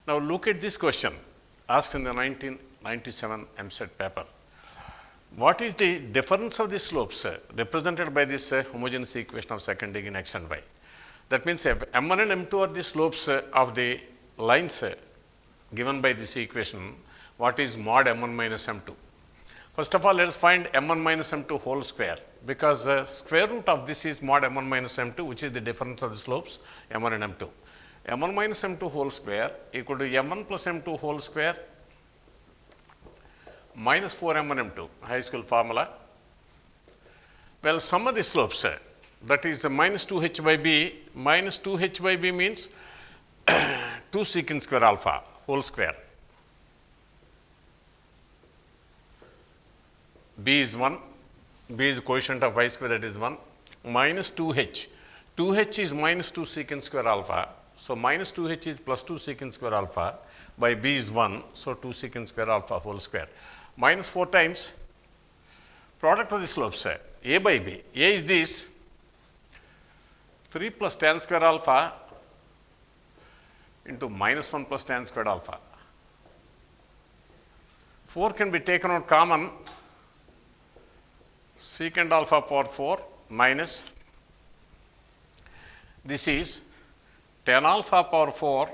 Now look at this question asked in the 1997 EAPCET paper. What is the difference of the slopes represented by this homogeneous equation of second degree in x and y? That means m1 and m2 are the slopes of the lines given by this equation. What is mod m1 minus m2? First of all, let us find m1 minus m2 whole square, because the square root of this is mod m1 minus m2, which is the difference of the slopes m1 and m2. m1 minus m2 whole square equal to m1 plus m2 whole square minus 4m1 m2, high school formula. Well, sum of the slopes, that is the minus 2h by b. Minus 2h by b means 2 secant square alpha whole square. B is 1, b is quotient of y square, that is 1, minus 2h. 2h is minus 2 secant square alpha. So, minus 2h is plus 2 secant square alpha by b is 1. So, 2 secant square alpha whole square. Minus 4 times product of the slopes a by b. A is this 3 plus tan square alpha into minus 1 plus tan squared alpha. 4 can be taken out common, secant alpha power 4 minus this is tan alpha power 4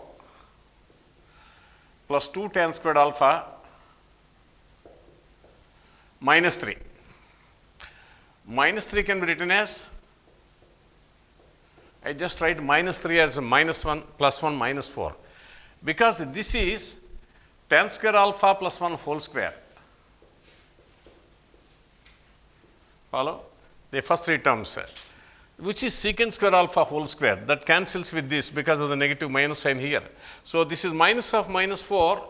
plus 2 tan squared alpha minus 3. Minus 3 can be written as, I just write minus 3 as minus 1 plus 1 minus 4, because this is tan square alpha plus 1 whole square. Follow? The first 3 terms, which is secant square alpha whole square, that cancels with this because of the negative minus sign here. So, this is minus of minus 4,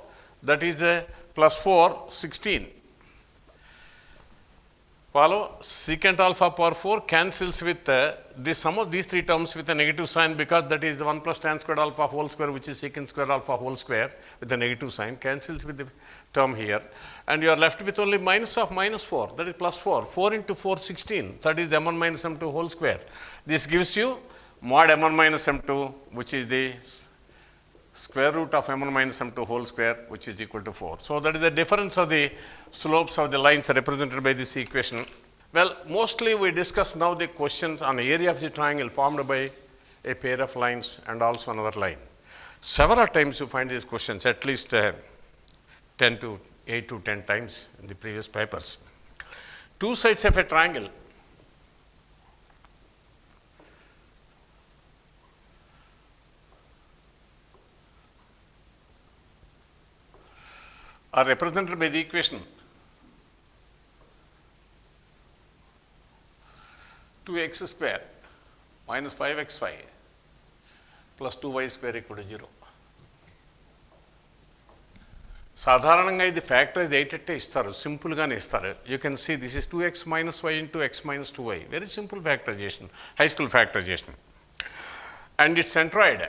that is plus 4, 16. Follow? Secant alpha power 4 cancels with the sum of these 3 terms with a negative sign, because that is 1 plus tan squared alpha whole square, which is secant square alpha whole square with a negative sign, cancels with the term here, and you are left with only minus of minus 4, that is plus 4. 4 into 4, 16, that is m1 minus m2 whole square. This gives you mod m1 minus m2, which is the square root of m1 minus m2 whole square, which is equal to 4. So, that is the difference of the slopes of the lines represented by this equation. Well, mostly we discuss now the questions on the area of the triangle formed by a pair of lines and also another line. Several times you find these questions, at least 8 to 10 times in the previous papers. Two sides of a triangle are represented by the equation 2x square minus 5xy plus 2y square equal to 0. సాధారణంగా ఇది factorise అయ్యేటట్టే ఇస్తారు, సింపుల్గానే ఇస్తారు. You can see this is 2x minus y into x minus 2y. Very simple factorisation, high school factorisation. And its centroid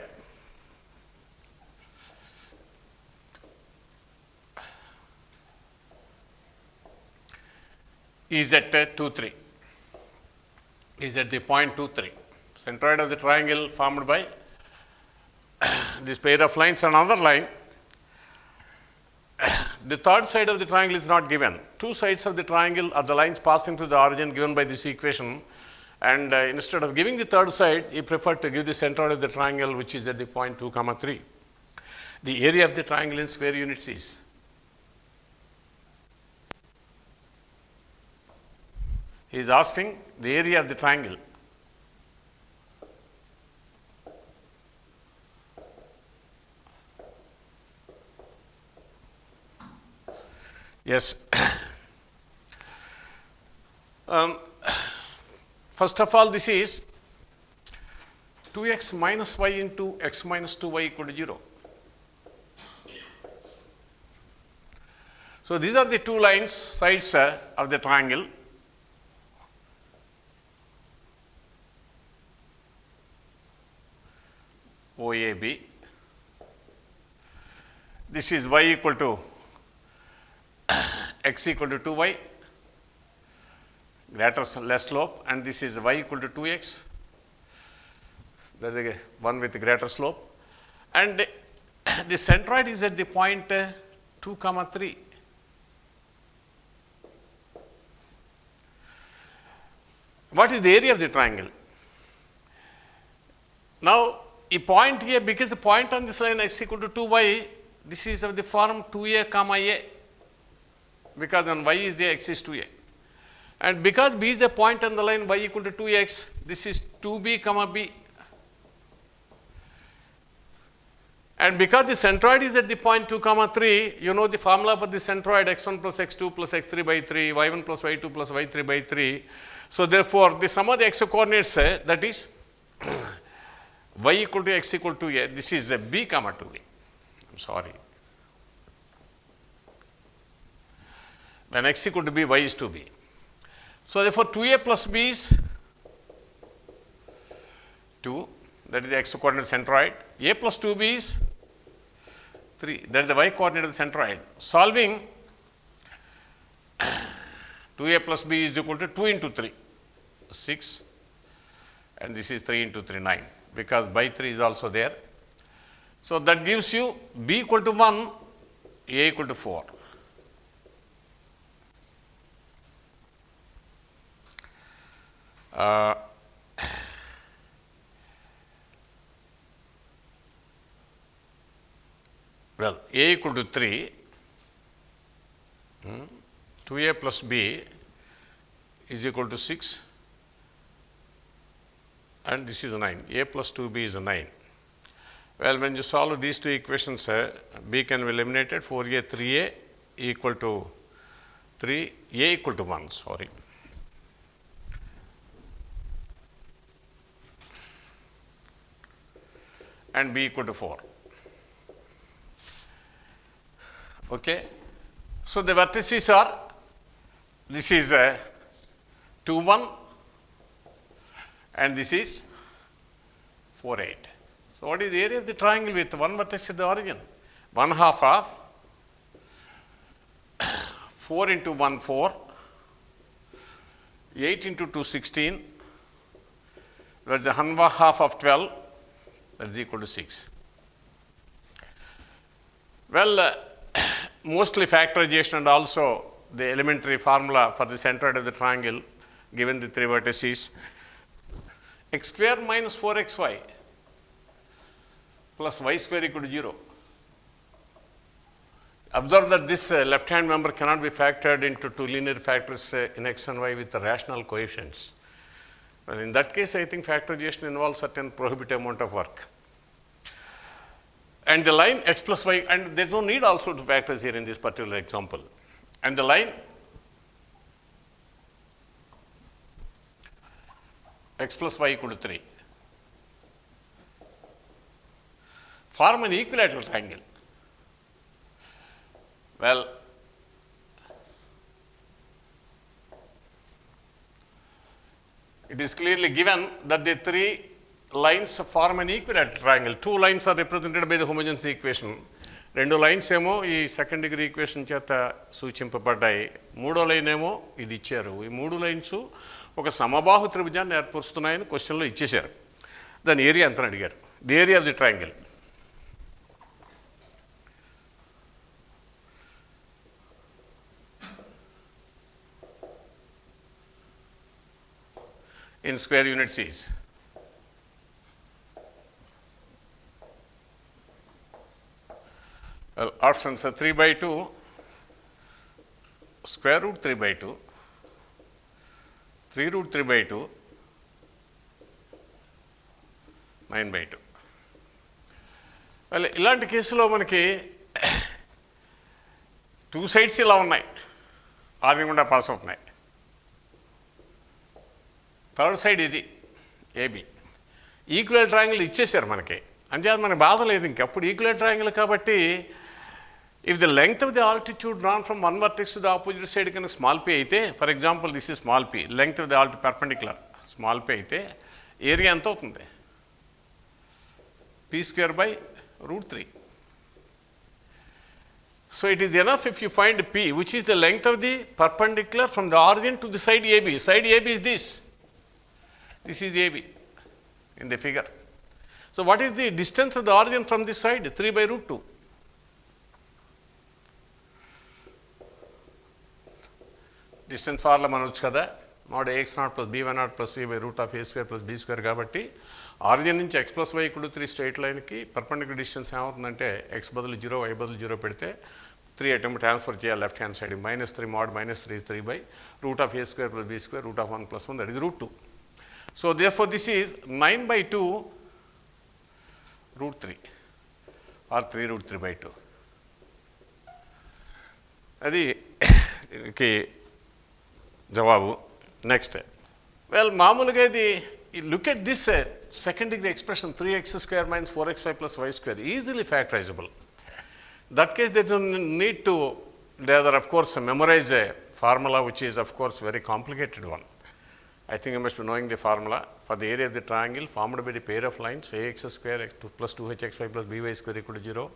is at 2, 3, is at the point 2, 3. Centroid of the triangle formed by this pair of lines and another line. The third side of the triangle is not given. Two sides of the triangle are the lines passing through the origin given by this equation, and instead of giving the third side, he preferred to give the centroid of the triangle, which is at the point 2, 3. The area of the triangle in square units is he is asking the area of the triangle. Yes. First of all, this is 2x minus y into x minus 2y equal to 0. So, these are the two lines, sides of the triangle. OAB. This is y equal to x equal to 2y, greater less slope, and this is y equal to 2x, that is one with greater slope. And the centroid is at the point 2, 3. What is the area of the triangle? Now, a point here, because the point on this line x equal to 2y, this is of the form 2a comma a, because when y is there, x is 2a. And because b is a point on the line y equal to 2x, this is 2b comma b. And because the centroid is at the point 2, 3, you know the formula for the centroid x1 plus x2 plus x3 by 3, y1 plus y2 plus y3 by 3. So, therefore, the sum of the x coordinates that is y equal to x equal to a, this is a b comma 2a. I am sorry. When x equal to b, y is 2b. So, therefore, 2a plus b is 2, that is the x coordinate centroid. A plus 2b is 3, that is the y coordinate of the centroid. Solving 2a plus b is equal to 2 into 3, 6, and this is 3 into 3, 9, because by 3 is also there. So, that gives you b equal to 1, a equal to 4. Well, a equal to 3, 2a plus b is equal to 6, and this is 9. A plus 2b is 9. Well, when you solve these two equations, b can be eliminated. 4a, 3a equal to 3, a equal to 1, sorry. And b equal to 4. Okay. So, the vertices are, this is 2, 1, and this is 4, 8. So, what is the area of the triangle with one vertex at the origin? 1/2 of 4 into 1, 4, 8 into 2, 16, that is the 1/2 of 12, that is equal to 6. Well, mostly factorization and also the elementary formula for the centroid of the triangle given the 3 vertices, x square minus 4xy plus y square equal to 0. Observe that this left hand member cannot be factored into two linear factors in x and y with the rational coefficients. Well, in that case, I think factorization involves certain prohibitive amount of work. And the line x plus y, and there is no need also to factors here in this particular example. And the line x plus y equal to 3 form an equilateral triangle. Well, it is clearly given that the 3 lines form an equilateral triangle. 2 lines are represented by the homogeneous equation. 2 lines ఏమో ఈ second degree equation చేత సూచింపబడ్డాయి. 3వ line ఏమో ఇది ఇచ్చారు. ఈ 3 lines ఒక సమబాహు త్రిభుజాన్ని ఏర్పరుస్తున్నాయని క్వశ్చన్లో ఇచ్చేశారు. దాని ఏరియా ఎంత అని అడిగారు. The area of the triangle. in square units is well, options are 3 by 2, square root 3 by 2, 3 root 3 by 2, 9 by 2. Well, ఇలాంటి కేసులో మనకి 2 sides ఇలా ఉన్నాయి, ఆర్గ్యుమెంట్ పాస్ అవుతున్నాయి. థర్డ్ సైడ్ ఇది ఏబి. ఈక్వల్ ట్రయాంగిల్ ఇచ్చేసారు మనకి, అంచేది మనకు బాధ లేదు ఇంకప్పుడు. ఈక్వల్ ట్రయాంగిల్ కాబట్టి if the length of the altitude drawn from one vertex to the opposite side కనుక స్మాల్ పి అయితే, for example this is small P, length of the alti perpendicular small P అయితే area ఎంత అవుతుంది? p square by root 3. So, it is enough if you find p, which is the length of the perpendicular from the origin to the side AB. Side AB is this. This is AB in the figure. So, what is the distance of the origin from this side? 3 by root 2. Distance formula మనొచ్చు కదా, mod ax0 plus by0 plus c by root of a square plus b square కాబట్టి origin నుంచి x plus y = 3 straight లైన్కి perpendicular distance ఏమవుతుందంటే x బదులు 0 y బదులు 0 పెడితే 3 attempt transfer చేయాలి left hand side -3 mod -3 is 3 by root of a square plus b square root of 1 plus 1, that is root 2. So therefore this is 9 by 2 root 3 or 3 root 3 by 2. అది జవాబు. Next మామూలుగా ఇది look at this second degree expression 3x² - 4xy + y² easily factorisable. That case there is no need to rather of course memorize a formula which is of course very complicated one. I think you must be knowing the formula for the area of the triangle formed by the pair of lines ax² plus 2hxy plus by² = 0,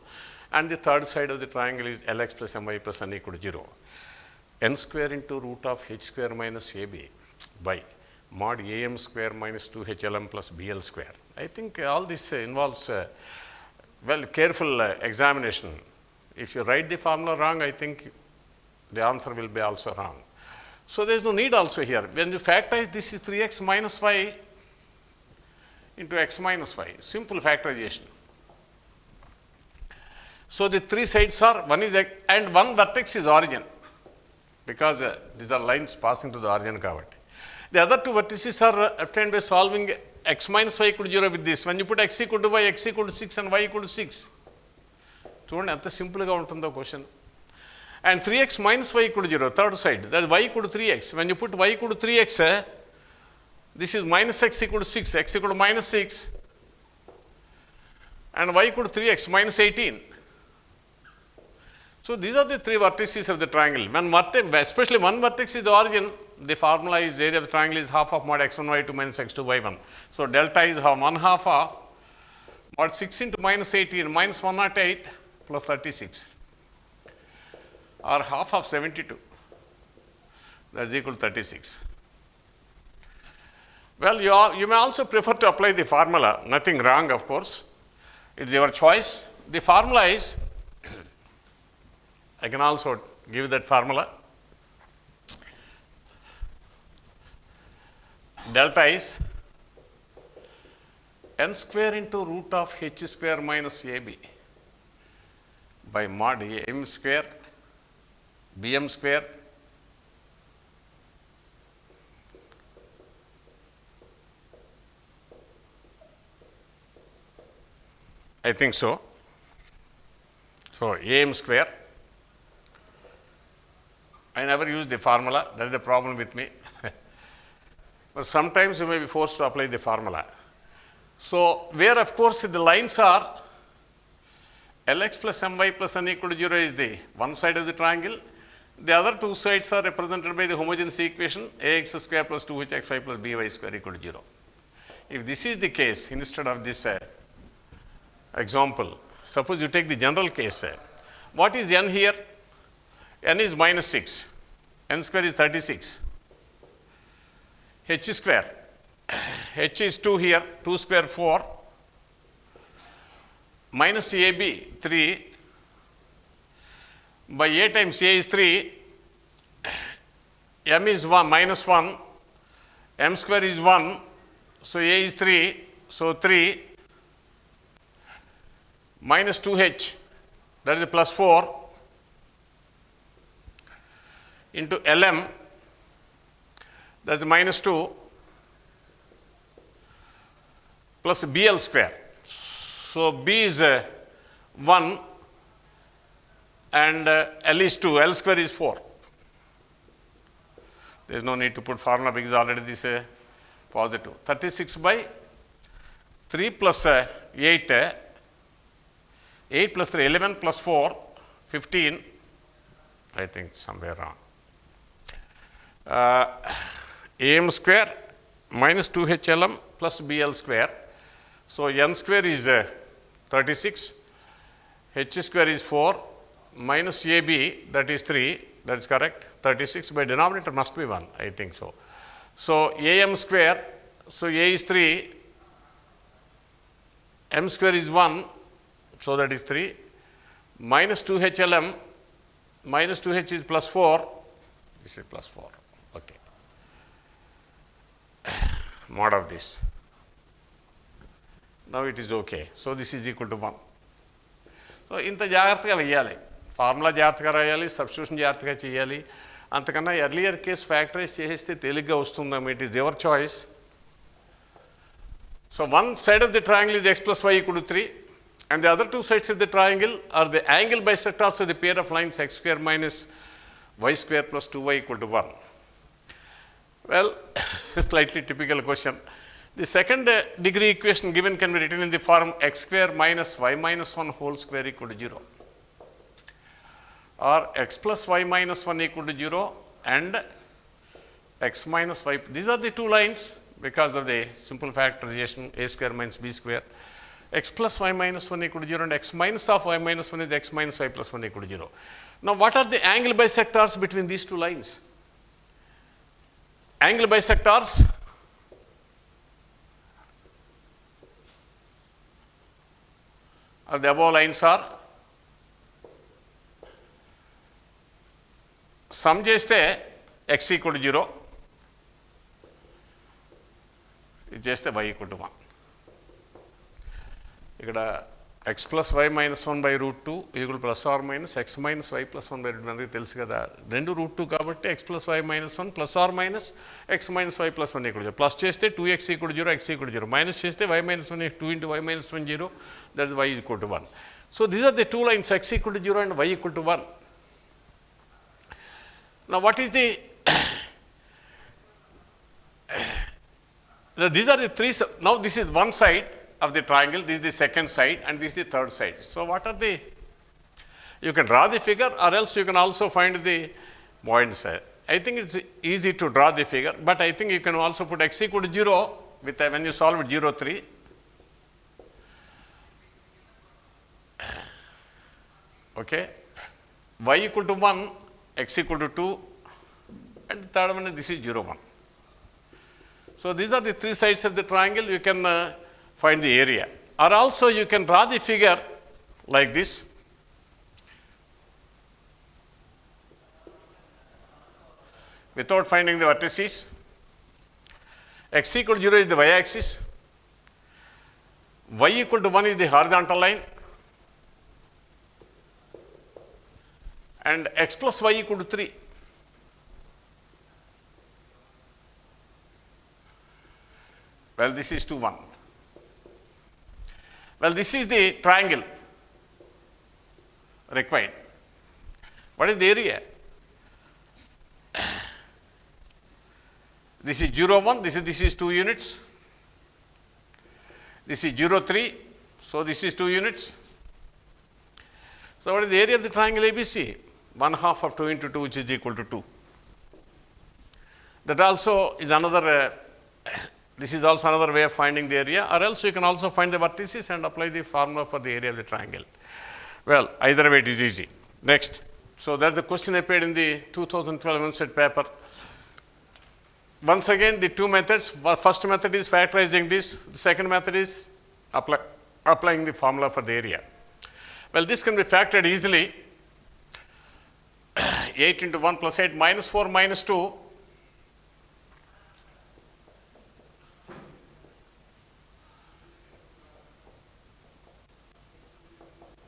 and the third side of the triangle is lx plus my plus n = 0. n² into root of h² minus ab by mod am² minus 2hlm plus bl². I think all this involves well careful examination. If you write the formula wrong, I think the answer will be also wrong. So there is no need also here. When you factorize, this is 3x minus y into x minus y. Simple factorization. So the three sides are, one is and one vertex is origin, because these are lines passing to the origin cavity. The other two vertices are obtained by solving x minus y = 0 with this. When you put x = y, x = 6 and y = 6. చూడండి ఎంత సింపుల్గా ఉంటుందో question. And 3x minus y = 0, third side, that is y = 3x. When you put y = 3x, this is minus x = 6, x = -6, and y = 3x minus 18. So these are the three vertices of the triangle. When especially one vertex is the origin, the formula is area of the triangle is half of mod x1 y2 minus x2 y1. So delta is 1/2 of mod 6 into minus 18 minus 108 plus 36, or half of 72, that is equal to 36. Well, you may also prefer to apply the formula, nothing wrong of course, it is your choice. The formula is, I can also give that formula. Delta is n² into root of h² minus ab by mod am² bm². I think so. So am². I never use the formula, that is the problem with me. But sometimes you may be forced to apply the formula. So where of course the lines are lx plus my plus n = 0 is the one side of the triangle. The other two sides are represented by the homogeneous equation ax² plus 2hxy plus by² = 0. If this is the case, instead of this example, suppose you take the general case. What is n here? N is -6, n² is 36, h², h is 2 here, 2² 4, minus ab 3 by a times a is 3, m is 1 minus 1, m² is 1, so a is 3, so 3 minus 2h, that is plus 4 into lm, that is -2 plus bl². So b is 1 and l is 2, l² is 4. There is no need to put formula because already this is positive. 36 by 3 plus 8, 8 plus 3, 11 plus 4, 15, I think somewhere wrong. am² minus 2hlm plus bl². So n² is 36, h² is 4, minus ab, that is 3, that is correct, 36 by denominator must be 1, I think so. So am², so a is 3, m² is 1, so that is 3, minus 2hlm, minus 2h is plus 4, this is plus 4. mod of this. Now it is okay. So this is equal to 1. So ఇంత జాగ్రత్తగా వేయాలి, formula జాగ్రత్తగా రాయాలి, substitution జాగ్రత్తగా చేయాలి. అంతకన్నా earlier case factorise చేసేస్తే తేలిగ్గా వస్తుందాం. It is your choice. So one side of the triangle is x plus y equal to 3, and the other two sides of the triangle are the angle bisectors of the pair of lines x square minus y square plus 2y equal to 1. Well, slightly typical question. The second degree equation given can be written in the form x square minus y minus 1 whole square equal to 0, or x plus y minus 1 equal to 0 and x minus y. These are the two lines because of the simple factorization a square minus b square. X plus y minus 1 equal to 0 and x minus of y minus 1 is x minus y plus 1 equal to 0. Now, what are the angle bisectors between these two lines? Angle bisectors of the above lines are, sum చేస్తే x equal to 0, ఇది చేస్తే y equal to 1. ఇక్కడ x plus y minus 1 by root 2 equal plus or minus x minus y plus 1 by root 2 మనకి తెలుసు కదా, రెండు root 2 కాబట్టి x plus y minus 1 plus or minus x minus y plus 1 equal to 0. Plus చేస్తే 2x equal to 0, x equal to 0. Minus చేస్తే y minus 1 2 into y minus 1 0, that is y is equal to 1. So these are the two lines x equal to 0 and y equal to 1. Now what is the these are the three. Now this is one side of the triangle, this is the second side, and this is the third side. So what are the, you can draw the figure or else you can also find the points. I think it's easy to draw the figure, but I think you can also put x equal to 0 with when you solve it 0 3. Okay, y equal to 1, x equal to 2, and the third one is this is 0 1. So these are the three sides of the triangle. You can find the area, or also you can draw the figure like this. Without finding the vertices. X equal to 0 is the y axis, y equal to 1 is the horizontal line, and x plus y equal to 3. Well, this is 2 1. Well, this is the triangle required. What is the area? This is 0 1, this is 2 units. This is 0 3, so this is 2 units. So what is the area of the triangle ABC? 1/2 of 2 into 2, which is equal to 2. That also is another this is also another way of finding the area, or else you can also find the vertices and apply the formula for the area of the triangle. Well, either way it is easy. Next, so that's the question appeared in the 2012 EAPCET paper. Once again, the two methods. First method is factorizing this, the second method is applying the formula for the area. Well, this can be factored easily. 8 into 1 plus 8 minus 4 minus 2.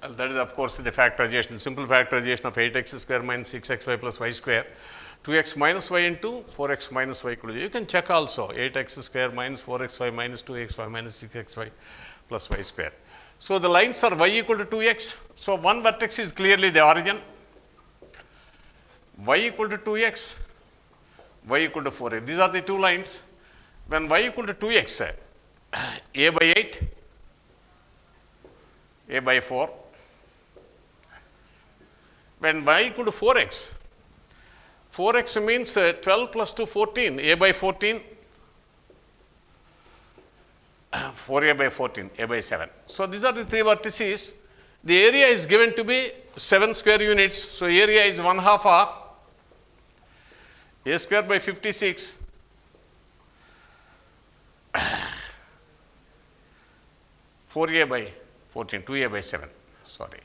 Well, that is of course the factorization, simple factorization of 8x square minus 6xy plus y square, 2x minus y into 4x minus y equal to 0. You can check also 8x square minus 4xy minus 2xy minus 6xy plus y square. So the lines are y equal to 2x. So one vertex is clearly the origin, y equal to 2x, y equal to 4x. These are the two lines. When y equal to 2x, a by 8, a by 4. When y equal to 4x, 4x means 12 plus 2 14, a by 14, 4a by 14, a by 7. So these are the three vertices. The area is given to be 7 square units. So area is 1/2 of a square by 56 4a by 14, 2a by 7, sorry.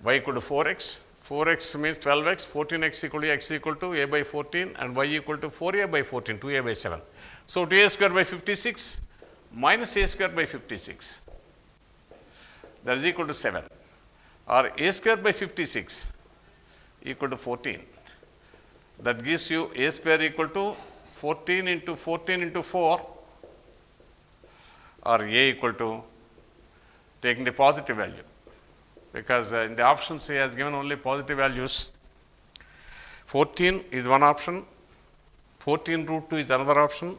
Y equal to 4x, 4x means 12x, 14x equal to x equal to a by 14 and y equal to 4a by 14, 2a by 7. So, 2a square by 56 minus a square by 56, that is equal to 7, or a square by 56 equal to 14. That gives you a square equal to 14 into 14 into 4, or a equal to, taking the positive value, because in the options he has given only positive values. 14 is one option, 14 root 2 is another option,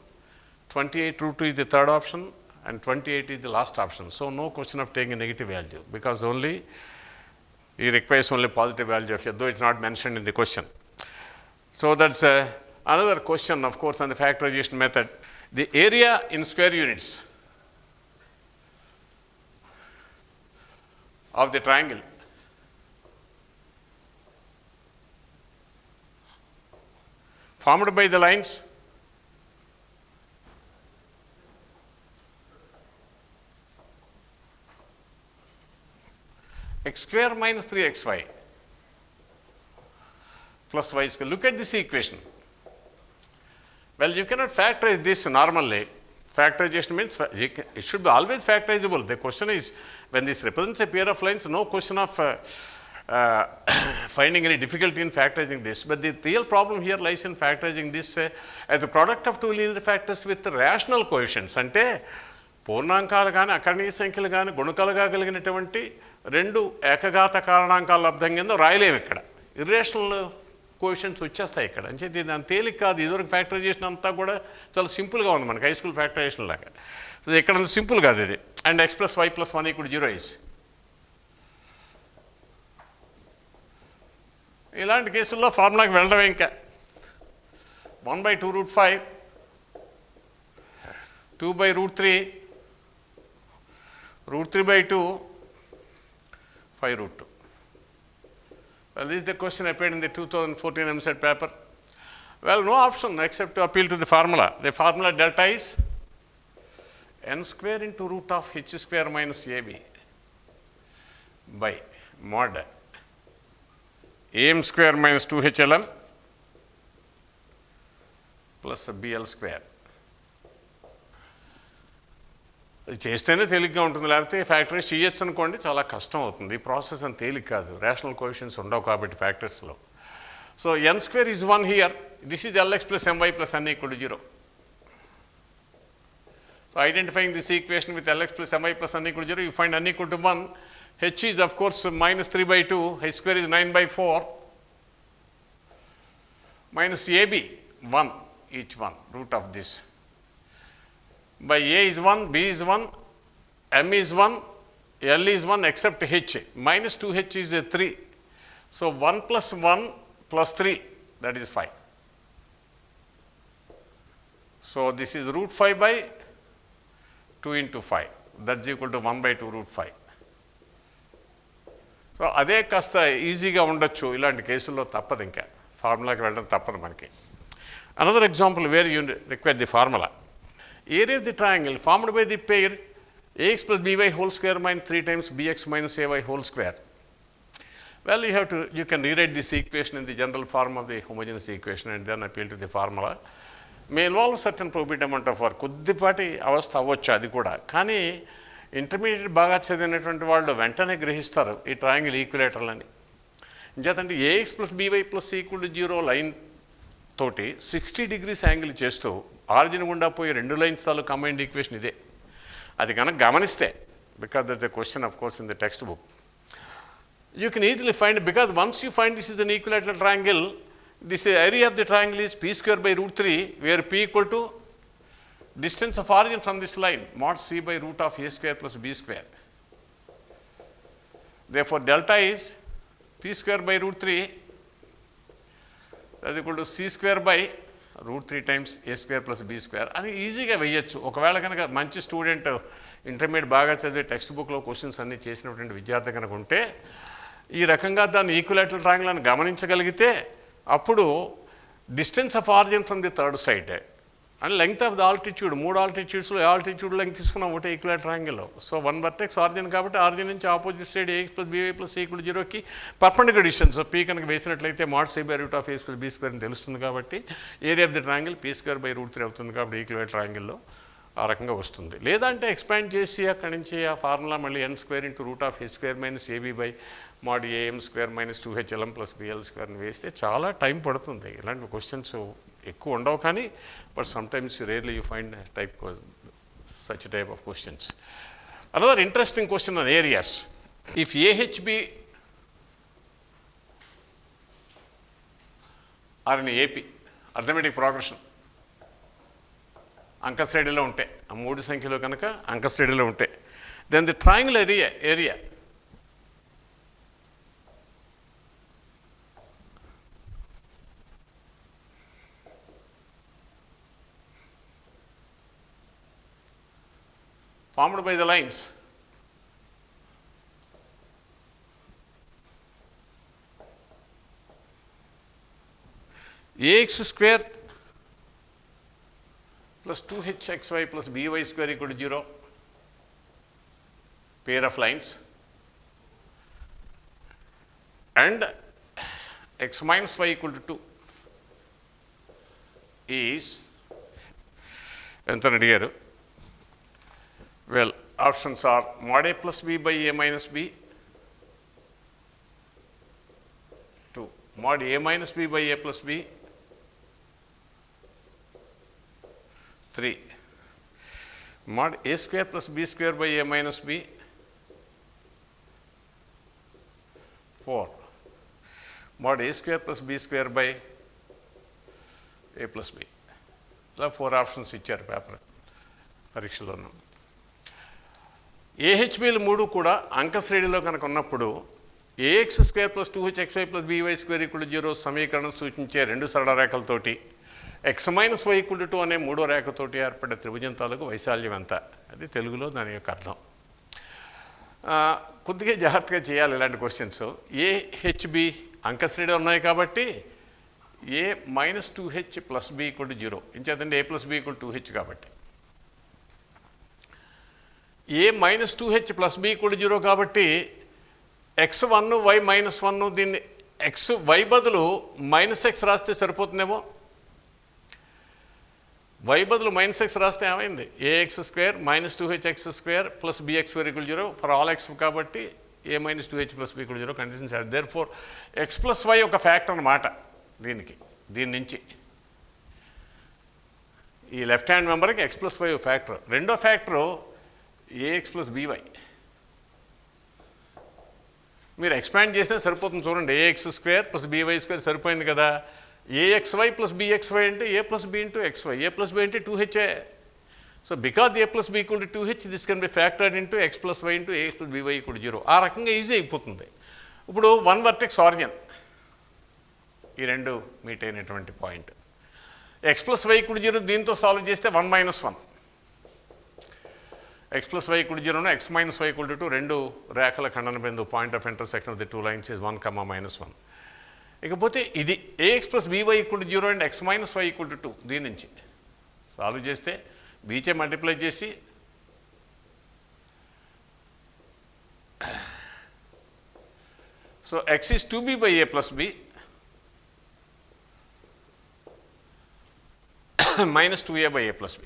28 root 2 is the third option, and 28 is the last option. So, no question of taking a negative value, because only he requires only positive value of a, though it is not mentioned in the question. So, that is another question, of course, on the factorization method. The area in square units of the triangle formed by the lines x square minus 3xy plus y square. Look at this equation. Well, you cannot factorize this normally. Factorization means it should be always factorizable. The question is, when this represents a pair of lines, no question of finding any difficulty in factorizing this. But the real problem here lies in factorizing this as a product of two linear factors with rational coefficients. Ante పూర్ణాంకాలు కానీ అకర్ణీయ సంఖ్యలు కానీ గుణకాలుగా కలిగినటువంటి రెండు ఏకఘాత కారణాంకాల లబ్ధం కింద రాయలేము. ఇక్కడ ఇర్రేషనల్ కోఎఫిషియెంట్స్ వచ్చేస్తాయి ఇక్కడ. అంటే ఇది దాని తేలిక కాదు. ఇదివరకు ఫ్యాక్టరైజేషన్ అంతా కూడా చాలా సింపుల్గా ఉంది మనకి, హై స్కూల్ ఫ్యాక్టరైజేషన్ లాగా. సో ఇక్కడ సింపుల్ కాదు ఇది. And x plus y plus 1 equal 0 is. ఇలాంటి కేసుల్లో ఫార్ములాకి వెళ్ళడం ఇంకా 1/2 route 5, 2/రూట్ 3, root 3/2, 5 root 2. Well, this is the question appeared in the 2014 EAPCET paper. Well, no option except to appeal to the formula. The formula delta is n square into root of h square minus ab by mod am square minus 2hlm plus bl square. చేస్తేనే తేలిగ్గా ఉంటుంది, లేకపోతే factory చేయొచ్చు అనుకోండి చాలా కష్టం అవుతుంది. ఈ ప్రాసెస్ అని తేలిక కాదు, రేషనల్ కోఎఫిషియెంట్స్ ఉండవు కాబట్టి ఫ్యాక్టర్స్లో. So n square is 1 here, this is lx plus my plus n equal to 0. So identifying this equation with lx plus my plus n equal to 0, you find n equal to 1. H is of course minus 3/2, h square is 9/4, minus ab 1 each one, root of this. By a is 1, b is 1, m is 1, l is 1 except h. Minus 2h is 3. So 1 plus 1 plus 3, that is 5. So this is root 5 by 2 into 5. That's equal to 1/2 root 5. So అదే కాస్త ఈజీగా ఉండొచ్చు. ఇలాంటి కేసుల్లో తప్పదు, ఇంకా ఫార్ములాకి వెళ్ళడం తప్పదు మనకి. Another example where you require the formula. Area of the triangle formed by the pair ax plus by whole square minus 3 times bx minus ay whole square. Well, you can rewrite this equation in the general form of the homogeneous equation and then appeal to the formula. May involve certain prohibitive amount of work. కొద్దిపాటి అవస్థ అవ్వచ్చు అది కూడా. కానీ intermediate బాగా చదివినటువంటి వాళ్ళు వెంటనే గ్రహిస్తారు ఈ ట్రయాంగిల్ ఈక్విలేటరల్ అని. ఇంచేతంటే ax plus by plus equal to 0 line తోటి 60 degrees యాంగిల్ చేస్తూ ఆరిజిన్ గుండా పోయి రెండు లైన్స్ తాలూ కంబైన్డ్ ఈక్వేషన్ ఇదే. అది కనుక గమనిస్తే, because that's a question of course in the textbook, you can easily find, because once you find this is an equilateral triangle, this area of the triangle is p square by root 3, where p equal to distance of origin from this line mod c by root of a square plus b square. Therefore delta is p square by root 3, that is equal to c square by root 3 times a square plus b square అని ఈజీగా వేయచ్చు. ఒకవేళ కనుక మంచి student, intermediate బాగా చదివే text బుక్లో questions అన్నీ చేసినటువంటి విద్యార్థి కనుక ఉంటే ఈ రకంగా దాన్ని ఈక్విలేటరల్ ట్రయాంగిల్ అని గమనించగలిగితే అప్పుడు distance of origin from the third side and length of the altitude, 3 ఆల్టిట్యూడ్స్లో ఆల్టిట్యూడ్ లెంగ్త్ తీసుకున్నాం ఒకటే ఈక్వల్ ట్రయాంగిల్లో. సో 1 వర్టెక్స్ ఆరిజిన్ కాబట్టి ఆరిజిన్ నుంచి opposite side ax + by + c = 0కి పర్పెండిక్యులర్ డిస్టెన్స్ p కనుక వేసినట్లయితే mod c / √(a² + b² అని తెలుస్తుంది కాబట్టి area of the triangle p² / √3 అవుతుంది కాబట్టి ఈక్వల్ ట్రయాంగిల్లో ఆ రకంగా వస్తుంది. లేదంటే ఎక్స్పాండ్ చేసి అక్కడి నుంచి ఆ ఫార్ములా మళ్ళీ n² × √(h² - ab / mod am² - 2hlm + bl² అని వేస్తే చాలా టైం పడుతుంది. ఇలాంటి క్వశ్చన్స్ ఎక్కువ ఉండవు కానీ but sometimes rarely you find such type of questions. Another interesting question on areas. If AHB are in AP, arithmetic progression, అంక శ్రేణిలో ఉంటే ఆ 3 సంఖ్యలో కనుక అంక శ్రేణిలో ఉంటే then the triangle area formed by the lines ax² plus 2hxy plus by² = 0, pair of lines, and x minus y = 2 is ఎంత అడిగారు? Well, options are mod a plus b by a minus b, 2, mod a minus b by a plus b, 3, mod a² plus b² by a minus b, 4, mod a² plus b² by a plus b. ఇలా 4 options ఇచ్చారు paper పరీక్షలోనూ. AHBలు 3 కూడా అంక శ్రేణిలో కనుక ఉన్నప్పుడు ax² plus 2hxy plus by² = 0 సమీకరణం సూచించే 2 సరళ రేఖలతోటి x minus y = 2 అనే 3వ రేఖతోటి ఏర్పడే త్రిభుజం తాలూకు వైశాల్యం ఎంత? అది తెలుగులో దాని యొక్క అర్థం. కొద్దిగా జాగ్రత్తగా చేయాలి ఇలాంటి క్వశ్చన్స్. AHB అంక శ్రేణిలో ఉన్నాయి కాబట్టి a minus 2h plus b = 0, ఇంచేతండి a plus b = 2h కాబట్టి a minus 2h plus b = 0 కాబట్టి x1 y minus 1 దీన్ని x y బదులు మైనస్ x రాస్తే సరిపోతుందేమో. y బదులు మైనస్ x రాస్తే ఏమైంది? ax² - 2hx² plus bx² = 0 for all x కాబట్టి a minus 2h plus b = 0 conditions are there for x plus y ఒక factor అన్నమాట. దీని నుంచి ఈ లెఫ్ట్ హ్యాండ్ మెంబర్కి x plus y ఫ్యాక్టర్. రెండో ఫ్యాక్టరు ax plus by. మీరు ఎక్స్పాండ్ చేస్తే సరిపోతుంది చూడండి. ax² plus by² సరిపోయింది కదా. axy plus bxy అంటే a plus b into xy, a plus b అంటే 2h. So because a plus b = 2h this can be factored into x plus y into ax plus by = 0. ఆ రకంగా easy అయిపోతుంది. ఇప్పుడు 1 vertex origin ఈ రెండు meet అయినటువంటి point x plus y = 0 దీంతో solve చేస్తే 1 minus 1, x plus y = 0 x minus y = 2 రెండు రేఖల ఖండన బిందువు point of intersection of the 2 lines is 1, -1. ఇకపోతే ఇది ax plus by = 0 and x minus y = 2 దీని నుంచి సాల్వ్ చేస్తే బీచే మల్టిప్లై చేసి so x is 2b by a plus b minus 2a by a plus b.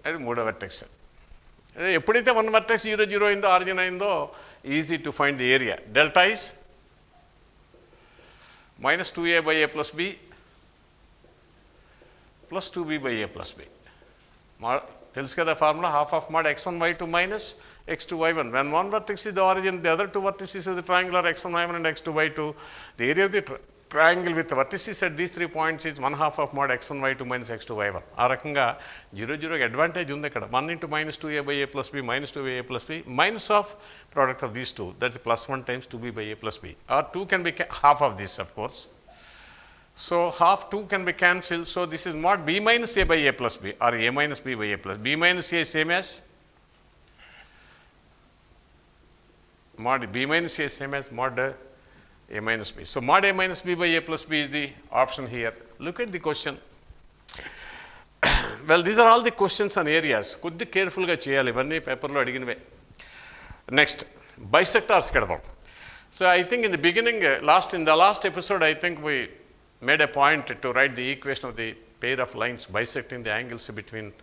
అది 3వ వర్టెక్స్. అదే ఎప్పుడైతే 1 వర్టెక్స్ 0, 0 అయిందో ఆరిజిన్ అయిందో easy to find the area. Delta is minus 2a by a plus b plus 2b by a plus b. తెలుసు కదా formula, half of mod x1 y2 minus x2 y1. When one vertex is the origin, the other 2 vertices of the triangle are x1 y1 and x2 y2. The area of the triangle with vertices at these 3 points is 1/2 of mod x1 y2 minus x2 y1. ఆ రకంగా 0, 0 advantage ఉంది ఇక్కడ. 1 into minus 2a by a plus b minus 2a plus b minus of product of these two, that's plus 1 times 2b by a plus b. Or 2 can be half of this, of course. So half 2 can be cancelled. So this is mod b minus a by a plus b or a minus b by a plus b minus a is same as mod b minus a is same as mod a minus b. So mod a minus b by a plus b is the option here. Look at the question. Well, these are all the questions and areas. Koddi careful ga cheyali ivanni paper lo adiginave. Next, bisectors kedadam. So I think in the beginning, in the last episode, I think we made a point to write the equation of the pair of lines bisecting the angles between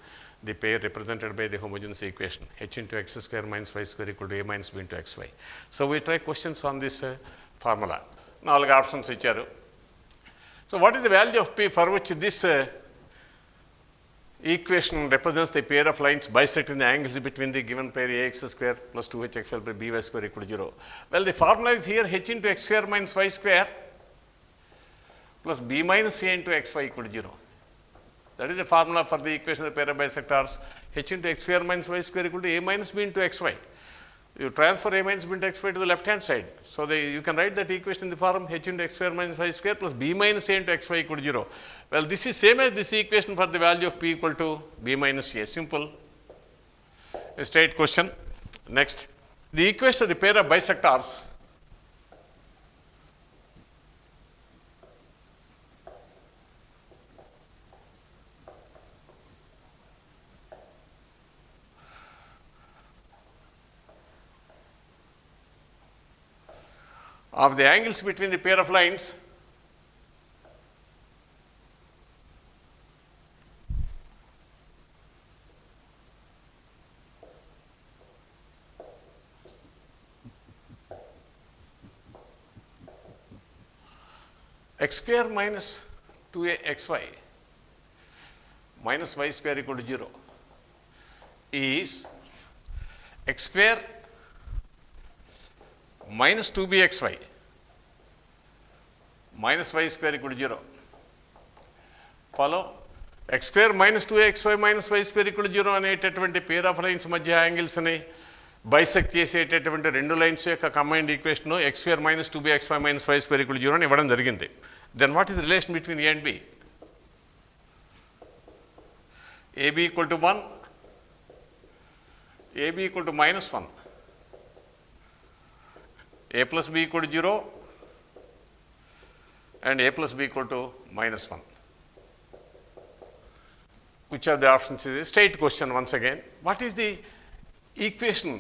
the pair represented by the homogeneous equation h into x square minus y square equal to a minus b into xy. So we try questions on this formula. 4 options icharu. So what is the value of p for which this equation represents the pair of lines bisecting the angles between the given pair ax square plus 2hxl by by square equal to 0? Well, the formula is here h into x square minus y square plus b minus a into xy equal to 0. That is the formula for the equation of the pair of bisectors h into x square minus y square equal to a minus b into xy. You transfer a minus b into xy to the left hand side. So you can write that equation in the form h into x square minus y square plus b minus a into xy equal to 0. Well, this is same as this equation for the value of p equal to b minus a. Simple. A straight question. Next, the equation of the pair of bisectors of the angles between the pair of lines x square minus 2axy minus y square equal to 0 is x square minus 2bxy minus y square equal to 0. Follow? X square minus 2xy minus y square equal to 0 అనేటటువంటి pair of lines మధ్య angles ని bisect చేసేటటువంటి రెండు lines యొక్క combined equation x square minus 2bxy minus y square equal to 0 అని ఇవ్వడం జరిగింది. Then what is the relation between a and b? ab equal to 1, ab equal to minus 1, a plus b equal to 0 and a plus b equal to minus 1. Which of the options is a straight question once again. What is the equation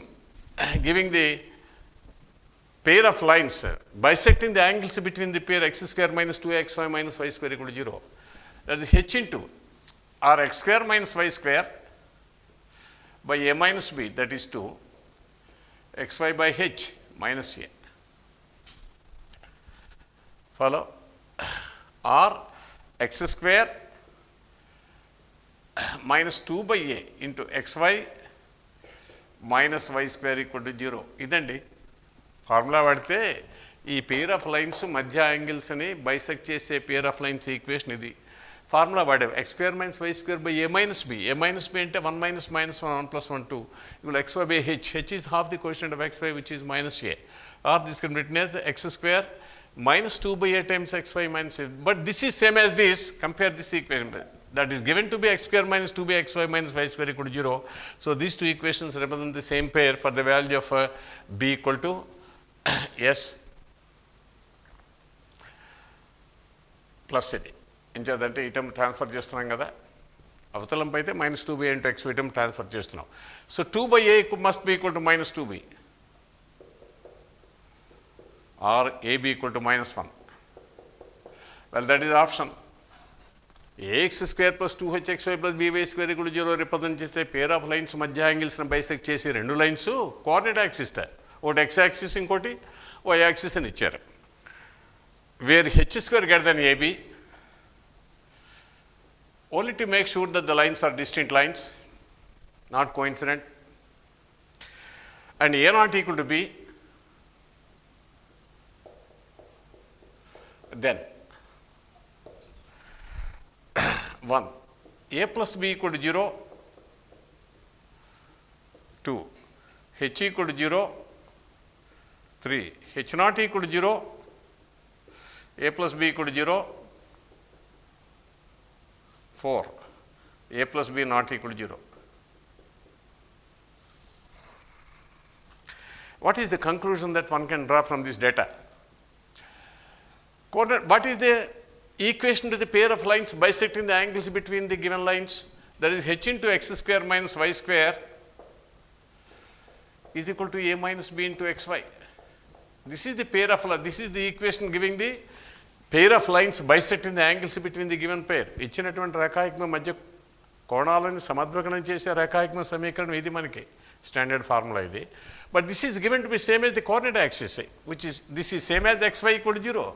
giving the pair of lines bisecting the angles between the pair x square minus 2xy minus y square equal to 0? That is h into or x square minus y square by a minus b, that is 2, xy by h minus a. Follow? Or x square minus 2 by a into xy minus y square equal to 0. ఇదండి formula వాడితే ఈ పేర్ of lines మధ్య యాంగిల్స్ని bisect చేసే pair of lines equation ఇది. Formula వాడావు x square minus y square by a minus b. a minus b అంటే 1 minus minus 1, 1 plus 1, 2. Equal xy by h. h is half the quotient of xy, which is minus a. Or this can be written as x square minus 2 by a times xy minus a. But this is same as this. Compare this equation. That is given to be x square minus 2 by xy minus y square equal to 0. So these two equations represent the same pair for the value of b equal to s plus ఇది. ఇంచేదంటే ఇటమ్ transfer చేస్తున్నాం కదా, అవతలంపై అయితే minus 2b into x item transfer చేస్తున్నాం. So 2 by a must be equal to minus 2b or ab equal to minus 1. Well, that is option. ax square plus 2hxy plus by square equal to 0 represent చేసే pair of lines మధ్య యాంగిల్స్ని bisect చేసి రెండు lines coordinate axis, ఒకటి x axis ఇంకోటి y axis అని ఇచ్చారు. Where h square greater than ab, only to make sure that the lines are distinct lines, not coincident, and a not equal to b, then 1, a plus b equal to 0, 2, h equal to 0, 3, h not equal to 0, a plus b equal to 0, 4, a plus b not equal to 0. What is the conclusion that one can draw from this data? What is the equation to the pair of lines bisecting the angles between the given lines, that is h into x square minus y square is equal to a minus b into xy. This is the pair of, this is the equation giving the pair of lines bisecting the angles between the given pair. ఇచ్చినటువంటి రేఖాయుగ్మ మధ్య కోణాలను సమద్వికరణం చేసే రేఖాయుగ్మ సమీకరణం ఇది మనకి standard formula ఇది. But this is given to be same as the coordinate axis, which is this is same as xy equal to 0.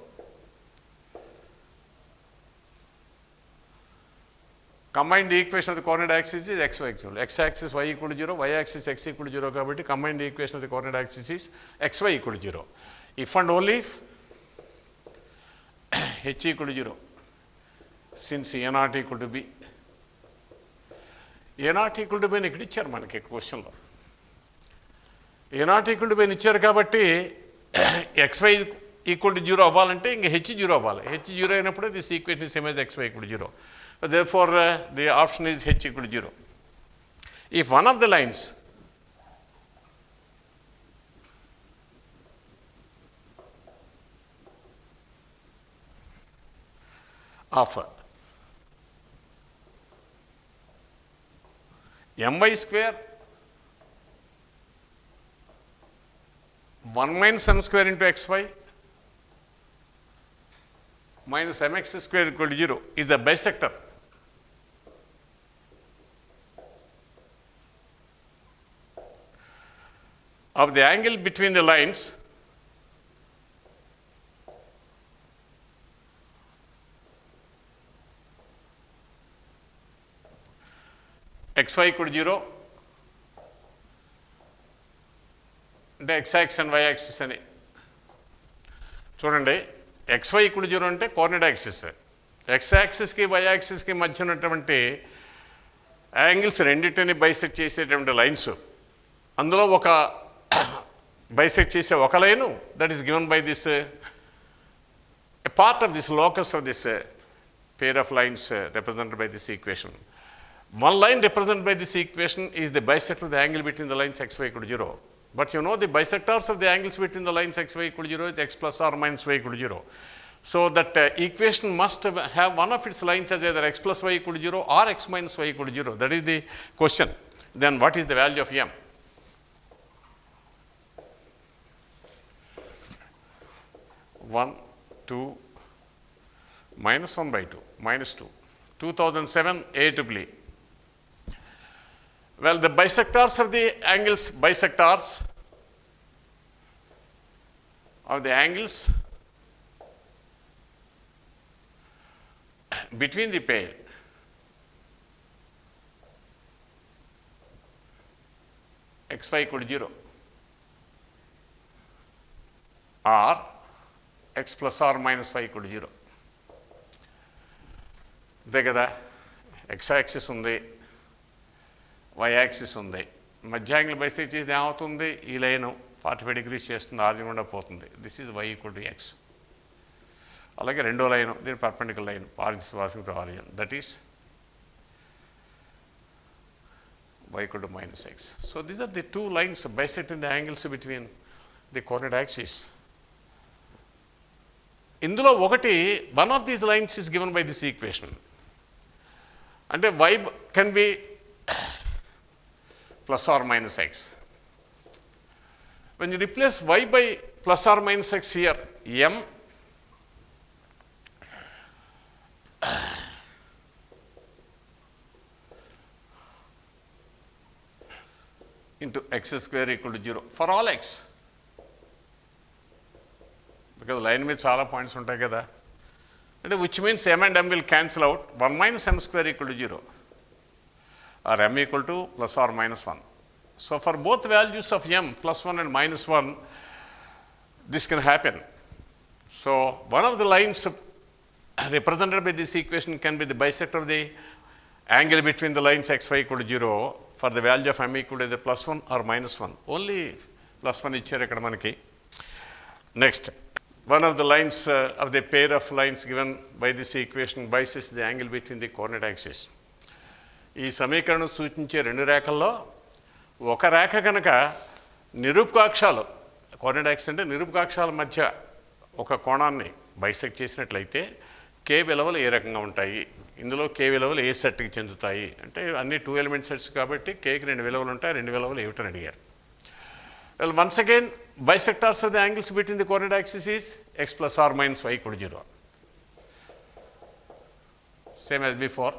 Combined equation of the coordinate axis is xy equal. X axis y equal to 0, y axis x equal to 0 కాబట్టి combined equation of the coordinate axis is xy equal to 0. If and only if h equal to 0, since a0 equal to b, a0 equal to b అని ఇక్కడ ఇచ్చారు మనకి క్వశ్చన్లో. a0 equal to b అని ఇచ్చారు కాబట్టి xy equal to 0 అవ్వాలంటే ఇంక h 0 అవ్వాలి. h 0 అయినప్పుడు this equation is same as xy equal to 0. Therefore, the option is h equal to 0. If one of the lines of my square 1 minus m square into xy minus mx square equal to 0 is a bisector of the angle between the lines xy equal to 0 అంటే x axis and y axis అని చూడండి. xy equal to 0 అంటే coordinate axis, x యాక్సిస్కి y యాక్సిస్కి మధ్య ఉన్నటువంటి angles రెండింటిని bisect చేసేటువంటి lines, అందులో ఒక బైసెక్ట్ చేసే ఒక line that is given by this a part of this locus of this pair of lines represented by this equation. One line represented by this equation is the bisector of the angle between the lines xy equal to 0. But you know the bisectors of the angles between the lines xy equal to 0 is x plus or minus y equal to 0. So that equation must have one of its lines as either x plus y equal to 0 or x minus y equal to 0. That is the question. Then what is the value of m? 1, 2, minus 1 by 2, minus 2. 2007 AAA. Well, the bisectors of the angles, bisectors of the angles between the pair xy equal to 0 or x plus or minus y equal to 0. అంతే కదా, x axis ఉంది, y axis ఉంది, మధ్య angle bisect చేసి ఏమవుతుంది, ఈ line 45 degrees చేస్తుంది, ఆర్జిన్ గుండా పోతుంది. This is y equal to x. అలాగే రెండో లైను దీని perpendicular line passing to ఆర్జిన్, that is y equal to minus x. So these are the two lines bisecting the angles between the coordinate axes. ఇందులో ఒకటి one of these lines is given by this equation. అంటే y can be plus or minus x. When you replace y by plus or minus x here, m into x square equal to 0 for all x. Because line మీద చాలా points ఉంటాయి కదా, అంటే which means m and m will cancel out, 1 minus m square equal to 0 or m equal to plus or minus 1. So for both values of m plus 1 and minus 1, this can happen. So one of the lines represented by this equation can be the bisector of the angle between the lines xy equal to 0 for the value of m equal to either plus 1 or minus 1. Only plus 1 ఇచ్చారు ఇక్కడ మనకి. Next, one of the lines of the pair of lines given by this equation bisects the angle between the coordinate axes. ఈ సమీకరణం సూచించే రెండు రేఖల్లో ఒక రేఖ కనుక నిరూపకాక్షాలు, coordinate axis అంటే నిరూపకాక్షాల మధ్య ఒక కోణాన్ని బైసెక్ట్ చేసినట్లయితే కే విలువలు ఏ రకంగా ఉంటాయి, ఇందులో కే విలువలు ఏ సెట్కి చెందుతాయి అంటే అన్ని 2 ఎలిమెంట్ సెట్స్ కాబట్టి కేకి 2 విలువలు ఉంటాయి, 2 విలువలు ఏమిటని అడిగారు. Well once again bisectors of the angles between the coordinate axis is x plus or minus y equal to 0. Same as before.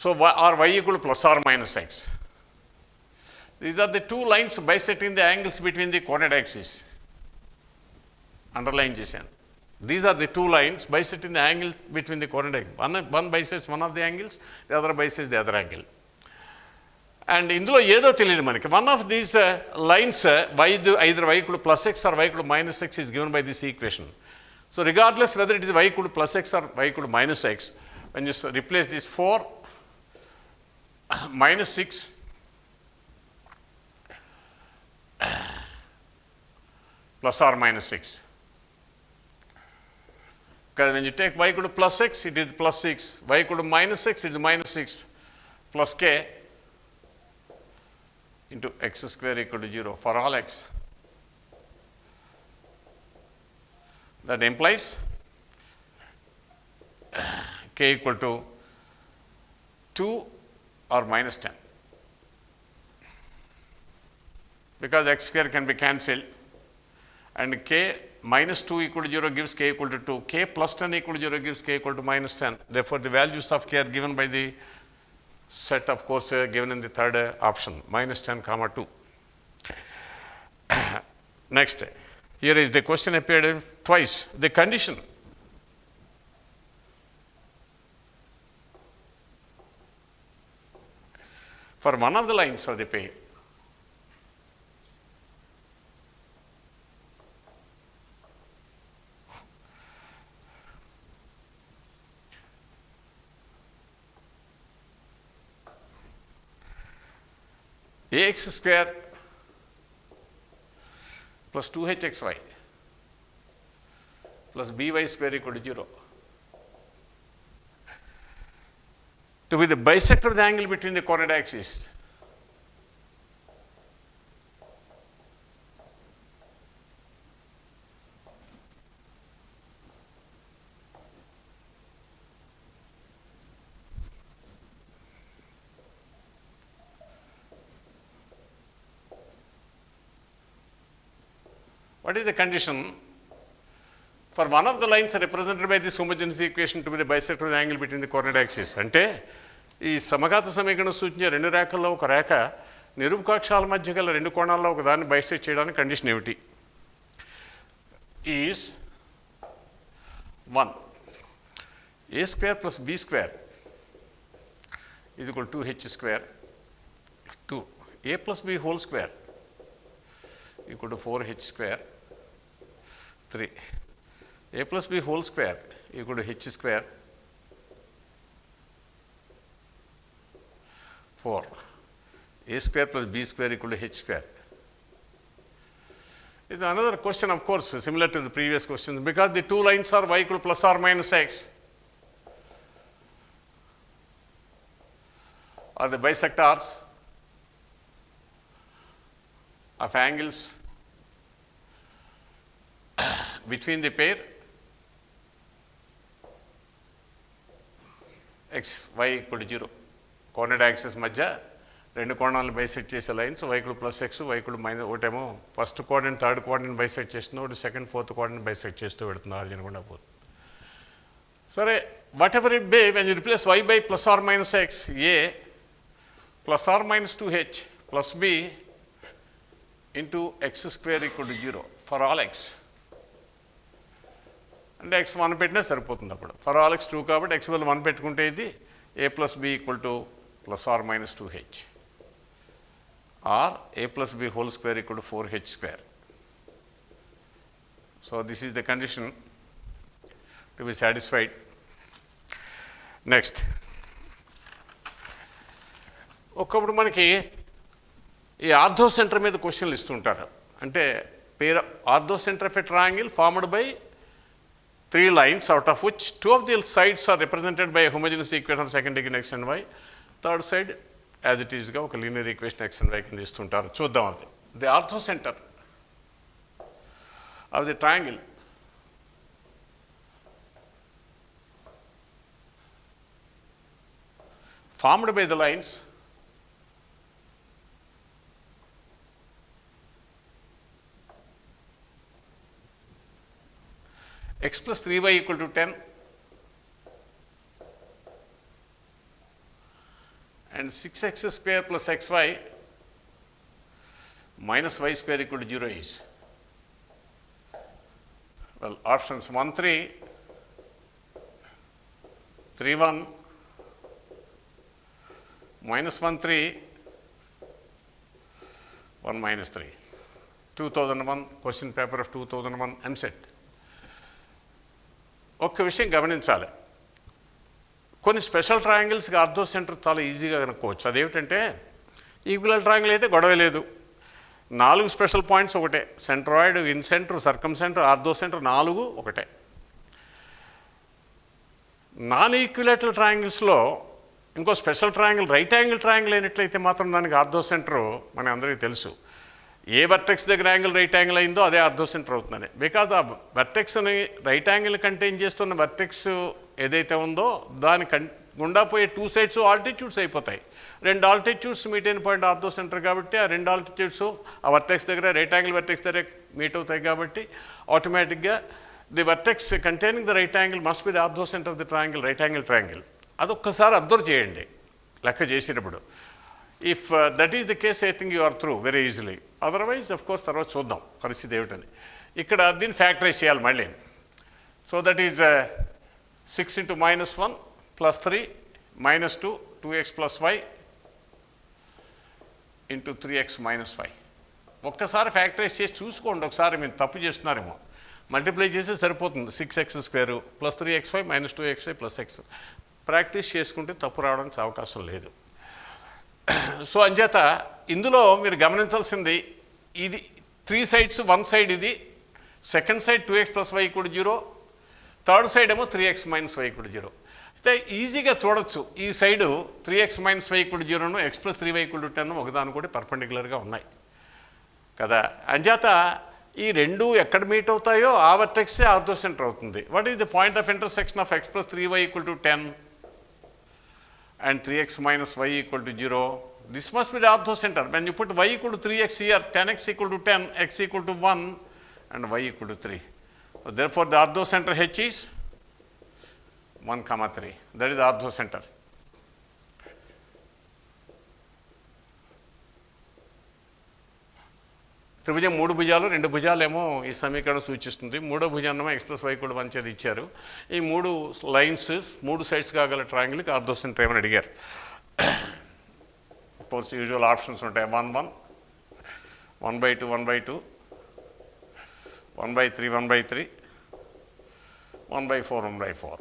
So or y equal to plus or minus x. These are the two lines bisecting the angles between the coordinate axis. Underline చేశాను. These are the two lines bisecting the angle between the coordinate axis. One bisects one of the angles, the other bisects the other angle. And ఇందులో ఏదో తెలియదు మనకి. One of these lines either y equal to plus x or y equal to minus x is given by this equation. So regardless whether it is y equal to plus x or y equal to minus x, when you replace this 4 minus 6 plus or minus 6. Because when you take y equal to plus x, it is plus 6. Y equal to minus x, it is minus 6 plus k into x square equal to 0 for all x. That implies k equal to 2 or minus 10. Because x square can be cancelled and k minus 2 equal to 0 gives k equal to 2. K plus 10 equal to 0 gives k equal to minus 10. Therefore, the values of k are given by the set, of course, given in the third option, minus 10 comma 2. Next, here is the question appeared twice. The condition for one of the lines of the pair ax square plus 2hxy plus by square equal to 0 to be the bisector of the angle between the coordinate axes. What is the condition for one of the lines represented by this homogeneous equation to be the bisector of the angle between the coordinate axes? అంటే ఈ సమఘాత సమీకరణం సూచించే రెండు రేఖల్లో ఒక రేఖ నిరూపకాక్షాల మధ్య గల రెండు కోణాల్లో ఒక దాన్ని బైసెక్ట్ చేయడానికి కండిషన్ ఏమిటి? Is 1 a square plus b square is equal to 2h square, 2 a plus b whole square equal to 4h square, 3 a plus b whole square equal to h square, 4 a square plus b square equal to h square. Is another question, of course, similar to the previous question, because the two lines are y equal to plus or minus x are the bisectors of angles between the pair x y equal to 0. Coordinate axis మధ్య రెండు కోణాలను bisect చేసే lines y equal to plus x, y equal to minus, ఒకటేమో first coordinate third coordinate bisect చేస్తుంది, ఒకటి second fourth coordinate bisect చేస్తూ పెడుతుంది, ఆర్జిన్ కూడా పోతుంది. సరే, whatever it be, when you replace y by plus or minus x, a plus or minus 2h plus b into x square equal to 0 for all x. అంటే x 1 పెట్టినా సరిపోతుంది. అప్పుడు for all x 2 కాబట్టి x వల్ల 1 పెట్టుకుంటే ఇది a plus b equal to plus or minus 2h or a plus b whole square equal to 4h square. So this is the condition to be satisfied. Next, ఒకప్పుడు మనకి ఈ ortho centre మీద క్వశ్చన్లు ఇస్తుంటారు. అంటే పేరు ortho centre of a triangle formed by 3 lines, out of which 2 of the sides are represented by a homogeneous equation of second degree x and y. Third side as it is గా ఒక linear equation x and y కింద ఇస్తుంటారు. చూద్దాం అది. The orthocentre of the triangle formed by the lines x plus 3y equal to 10 and 6x square plus xy minus y square equal to 0 is? Well, options 1, 3, 3, 1, minus 1, 3, 1 minus 3. 2001 question paper of 2001 EAPCET. ఒక్క విషయం గమనించాలి, కొన్ని special ట్రయాంగిల్స్కి ortho centre చాలా ఈజీగా కనుక్కోవచ్చు. అదేమిటంటే equal triangle అయితే గొడవ లేదు, 4 స్పెషల్ పాయింట్స్ ఒకటే, centroid, incentre, circumcentre, orthocentre 4 ఒకటే. నాన్ ఈక్విలేటరల్ ట్రయాంగిల్స్లో ఇంకో special triangle right angle triangle అయినట్లయితే మాత్రం దానికి ఆర్థో సెంటర్ మన అందరికీ తెలుసు. ఏ వర్టెక్స్ దగ్గర యాంగిల్ రైట్ యాంగిల్ అయిందో అదే ఆర్థో సెంటర్ అవుతుందని. బికాజ్ ఆ వర్టెక్స్ని రైట్ యాంగిల్ కంటైన్ చేస్తున్న వర్టెక్స్ ఏదైతే ఉందో దాని గుండా పోయే 2 సైడ్స్ ఆల్టిట్యూడ్స్ అయిపోతాయి. 2 ఆల్టిట్యూడ్స్ మీట్ అయిన పాయింట్ ఆర్థో సెంటర్ కాబట్టి ఆ 2 ఆల్టిట్యూడ్స్ ఆ వర్టెక్స్ దగ్గర రైట్ యాంగిల్ వర్టెక్స్ దగ్గర మీట్ అవుతాయి. కాబట్టి ఆటోమేటిక్గా the vertex containing the right angle must be the orthocentre of the triangle, right angle triangle. అదొక్కసారి అబ్జర్వ్ చేయండి లెక్క చేసేటప్పుడు. If that is the case I think you are through very easily. Otherwise of course తర్వాత చూద్దాం పరిస్థితి ఏమిటని. ఇక్కడ దీన్ని ఫ్యాక్టరైజ్ చేయాలి మళ్ళీ. So that is 6 into -1 plus 3 minus 2 2x plus y into 3x minus 5. ఒక్కసారి ఫ్యాక్టరైజ్ చేసి చూసుకోండి, ఒకసారి మీరు తప్పు చేస్తున్నారేమో. మల్టిప్లై చేస్తే సరిపోతుంది. 6x square plus 3xy minus 2xy plus x. Practice చేసుకుంటే తప్పు రావడానికి అవకాశం లేదు. సో అంచేత ఇందులో మీరు గమనించాల్సింది ఇది 3 sides, 1 side ఇది, second side 2x plus y equal to 0, third side ఏమో 3x minus y equal to 0. అయితే ఈజీగా చూడొచ్చు, ఈ side 3x minus y equal to 0ను x plus 3y equal to 10 ఒకదాని కూడా పర్పెండిక్యులర్గా ఉన్నాయి కదా. అంచేత ఈ రెండు ఎక్కడ మీట్ అవుతాయో ఆ వర్టెక్సే ఆర్థో సెంటర్ అవుతుంది. What is the point of intersection of x plus 3y equal to 10 and 3x minus y equal to 0? This must be the ortho center. When you put y equal to 3x here, 10x equal to 10, x equal to 1 and y equal to 3. So therefore the ortho center H is 1, 3. That is the ortho center. త్రిభుజం 3 భుజాలు 2 భుజాలేమో ఈ సమీకరణం సూచిస్తుంది. మూడో భుజాన్నేమో x plus y కూడా 1 చేది ఇచ్చారు. ఈ 3 lines 3 sides కాగల ట్రయాంగిల్కి ortho centre ఏమని అడిగారు. కోర్స్ యూజువల్ ఆప్షన్స్ ఉంటాయి. 1, 1, 1/2, 1/2, 1/3, 1/3, 1/4, 1/4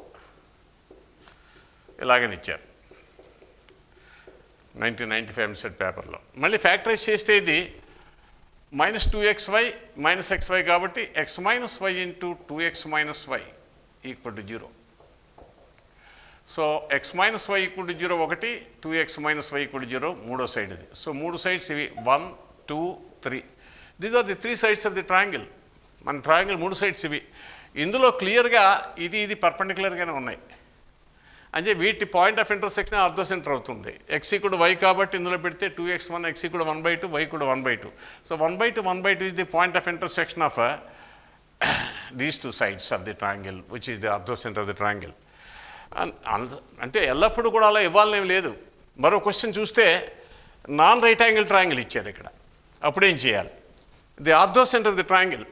ఇలాగని ఇచ్చారు 1995 EAPCET పేపర్లో. మళ్ళీ ఫ్యాక్టరైజ్ చేస్తే ఇది -2xy minus xy కాబట్టి x minus y into 2x minus y equal to 0. So x minus y equal to 0 ఒకటి, 2x minus y equal to 0 మూడో సైడ్ ఇది. సో 3 సైడ్స్ ఇవి 1, 2, 3. These are the 3 sides of the triangle. మన triangle 3 sides ఇవి. ఇందులో క్లియర్గా ఇది పర్పెండిక్యులర్గానే ఉన్నాయి. అంటే వీటి point of intersection orthocentre అవుతుంది. x equal to y కాబట్టి ఇందులో పెడితే 2x1, x equal to 1/2, y equal to 1/2. So 1/2, 1/2 is the point of intersection of these 2 sides of the triangle, which is the ortho center of the triangle. అంటే ఎల్లప్పుడూ కూడా అలా ఇవ్వాలనేం లేదు. మరో question చూస్తే నాన్ రైట్ యాంగిల్ ట్రయాంగిల్ ఇచ్చారు ఇక్కడ, అప్పుడేం చేయాలి? The orthocentre of the triangle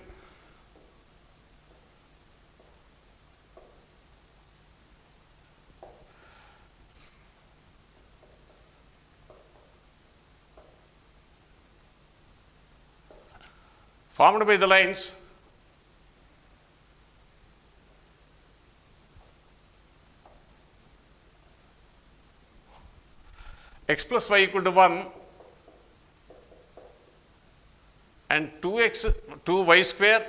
formed by the lines x plus y equal to 1 and 2y square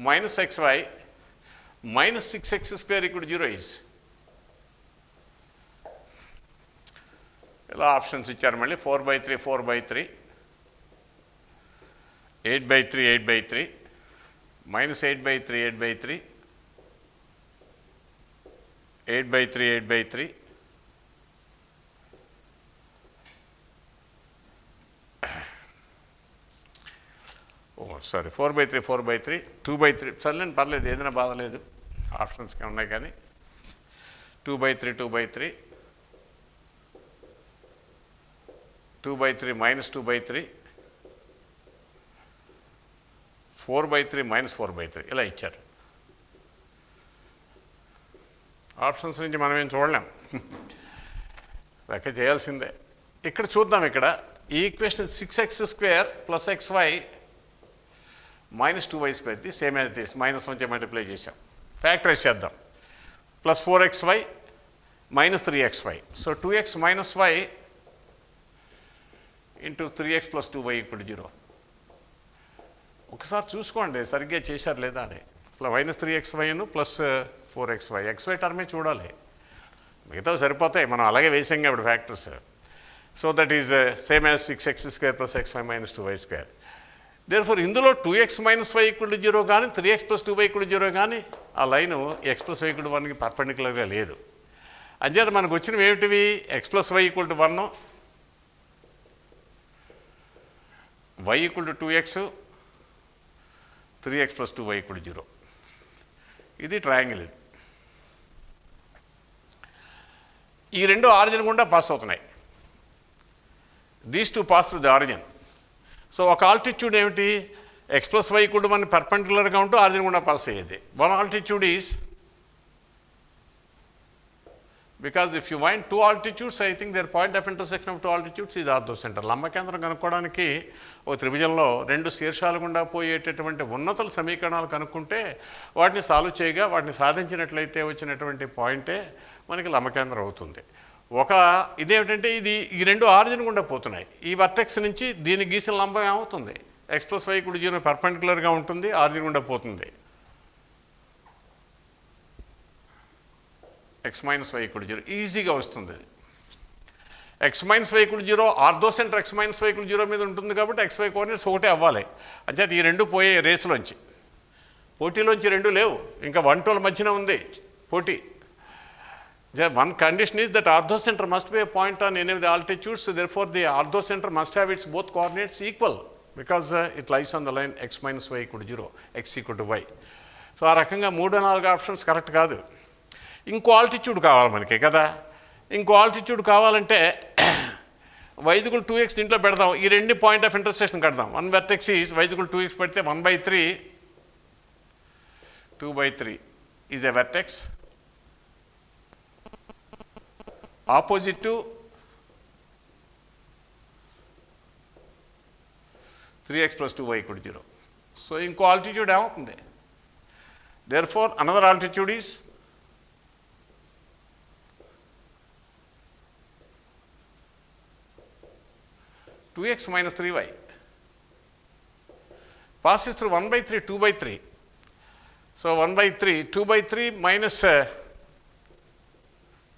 minus xy minus 6x square equal to 0 is. ఇలా options ఇచ్చారు. మళ్ళీ 4/3, 4/3, 8/3, 8/3, minus 8/3, 8/3, 8/3, 8/3, sorry 4/3 4/3 2/3 సర్లేండి పర్లేదు ఏదైనా బాధ లేదు ఆప్షన్స్గా ఉన్నాయి కానీ 2/3 2/3 2/3 minus 2/3 4/3 minus 4/3 ఇలా ఇచ్చారు ఆప్షన్స్ నుంచి మనం ఏం చూడలేం లెక్క చేయాల్సిందే ఇక్కడ చూద్దాం ఇక్కడ ఈ equation 6x² + xy - 2y² the same as this -1 చే మల్టిప్లై చేసాం ఫ్యాక్టరైజ్ చేద్దాం plus 4xy - 3xy so 2x - y into 3x + 2y = 0 ఒకసారి చూసుకోండి సరిగ్గా చేశారు లేదా అని -3xy ప్లస్ 4xy xy టర్మే చూడాలి మిగతా సరిపోతాయి మనం అలాగే వేసాం ఇప్పుడు factors so that is same as 6x² + xy - 2y². Therefore ఇందులో 2x - y = 0 కానీ 3x + 2y = 0 కానీ ఆ లైను x + y = 1కి పర్పెండిక్యులర్గా లేదు అంచేత మనకు వచ్చినవి ఏమిటివి x + y = 1 y = 2x 3x + 2y = 0 ఇది ట్రయాంగిల్ ఇది ఈ రెండు ఆరిజిన్ గుండా పాస్ అవుతున్నాయి these to pass through the origin so ఒక ఆల్టిట్యూడ్ ఏమిటి x + y = 1 పర్పెండిక్యులర్గా ఉంటూ ఆరిజిన్ గుండా పాస్ అయ్యేది one altitude is because if you find two altitudes I think their point of intersection of two altitudes is ఆర్థోసెంటర్ లంబకేంద్రం కనుక్కోవడానికి ఓ త్రిభుజంలో రెండు శీర్షాల గుండా పోయేటటువంటి ఉన్నతల సమీకరణాలు కనుక్కుంటే వాటిని సాల్వ్ చేయగా వాటిని సాధించినట్లయితే వచ్చినటువంటి పాయింటే మనకి లంబకేంద్రం అవుతుంది ఒక ఇదేమిటంటే ఇది ఈ రెండు ఆరిజిన్ గుండా పోతున్నాయి ఈ వర్టెక్స్ నుంచి దీని గీసిన లంబం ఏమవుతుంది x + y = 0 పర్పెండిక్యులర్గా ఉంటుంది ఆరిజిన్ గుండా పోతుంది x - y = 0 ఈజీగా వస్తుంది x - y = 0 ఆర్థోసెంటర్ x - y = 0 మీద ఉంటుంది కాబట్టి xy కోఆర్డినేట్స్ ఒకటే అవ్వాలి అంటే ఈ రెండు పోయే రేసులోంచి పోటీలోంచి రెండు లేవు ఇంకా 1 2 మధ్యన ఉంది పోటీ one condition is that orthocenter must be a point on any of the altitudes so therefore the orthocenter must have its both coordinates equal because it lies on the line x - y = 0 x = y so ఆ రకంగా 3 4 options correct కాదు ఇంకో altitude కావాలి మనకి కదా ఇంకో altitude కావాలంటే y = 2x దీంట్లో పెడదాం ఈ రెండు పాయింట్ ఆఫ్ ఇంటర్సెక్షన్ కడదాం one vertex is y = 2x పెడితే 1/3 2/3 is a vertex opposite to 3x + 2y = 0 so ఇంకో ఆల్టిట్యూడ్ ఏమవుతుంది therefore another altitude is (2x - 3y) passes through 1/3 2/3 so 1/3 2/3 minus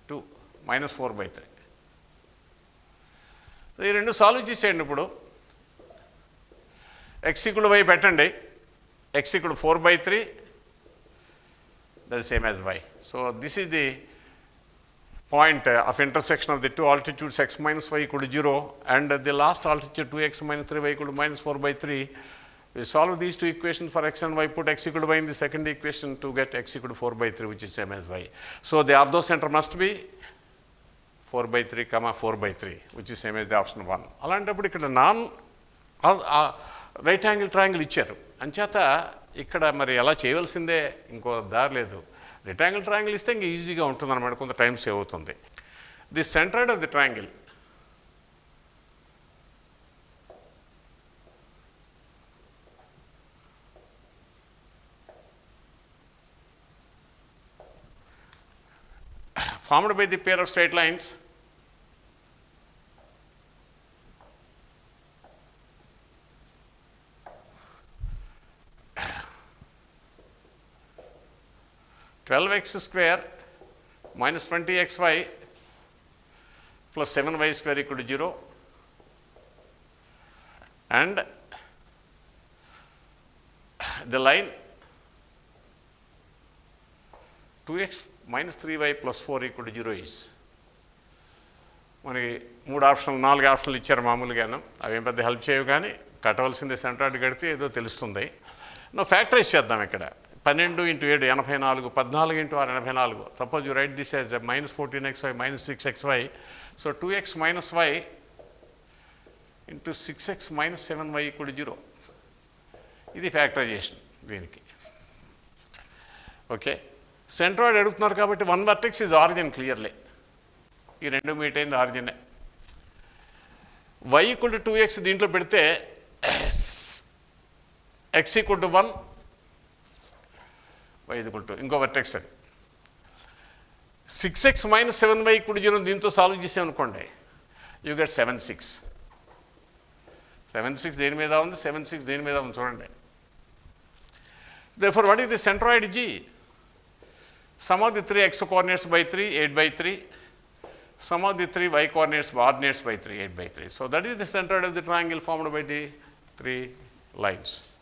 2 minus 4/3 ఈ రెండు సాల్వ్ చేసేయండి ఇప్పుడు x = y పెట్టండి x = 4/3 that is same as y so this is the point of intersection of the two altitudes x - y = 0 and the last altitude 2x - 3y = -4/3 we solve these two equations for x and y put x = y in the second equation to get x = 4/3 which is same as y so the orthocenter must be 4/3 4/3 which is same as the option 1 అలాంటప్పుడు ఇక్కడ non right angle triangle ఇచ్చారు అంచేత ఇక్కడ మరి ఎలా చేయవలసిందే ఇంకో దారి లేదు రైట్ యాంగిల్ ట్రయాంగిల్ ఇస్తే ఇంకా ఈజీగా ఉంటుంది అన్నమాట కొంత టైం సేవ్ అవుతుంది the centroid of the triangle formed by the pair of straight lines (12x² - 20xy plus 7y² = 0 and the line 2x - 3y plus 4 = 0 is మనకి 3 ఆప్షన్లు 4 ఆప్షన్లు ఇచ్చారు మామూలుగాను అవేం పెద్ద హెల్ప్ చేయవు కానీ కట్టవలసింది సెంట్రాయిడ్ కడితే ఏదో తెలుస్తుంది. ఫ్యాక్టరైజ్ చేద్దాం ఇక్కడ. 12 × 7 84, 14 × 6 84. Suppose you right this as -14xy -6xy. So 2x - y × 6x - 7y = 0. ఇది ఫ్యాక్టరైజేషన్ దీనికి. ఓకే, సెంట్రాయిడ్ అడుగుతున్నారు కాబట్టి 1 వర్టెక్స్ ఈజ్ ఆరిజిన్ క్లియర్లీ. ఈ రెండు మీట్ అయింది ఆరిజినే. y = 2x దీంట్లో పెడితే x = 1, y = ఇంకో వర్టెక్స్ అది. 6x - 7y = 0 దీంతో సాల్వ్ చేసామనుకోండి, యూ గెట్ 7/6. 7/6 దేని మీద ఉంది, 7/6 దేని మీద ఉంది చూడండి. Therefore, what is the centroid G? Sum of the 3 x coordinates by 3, 8/3. Sum of the 3 y coordinates by 3, 8/3. So that is the centroid of the triangle formed by the 3 lines.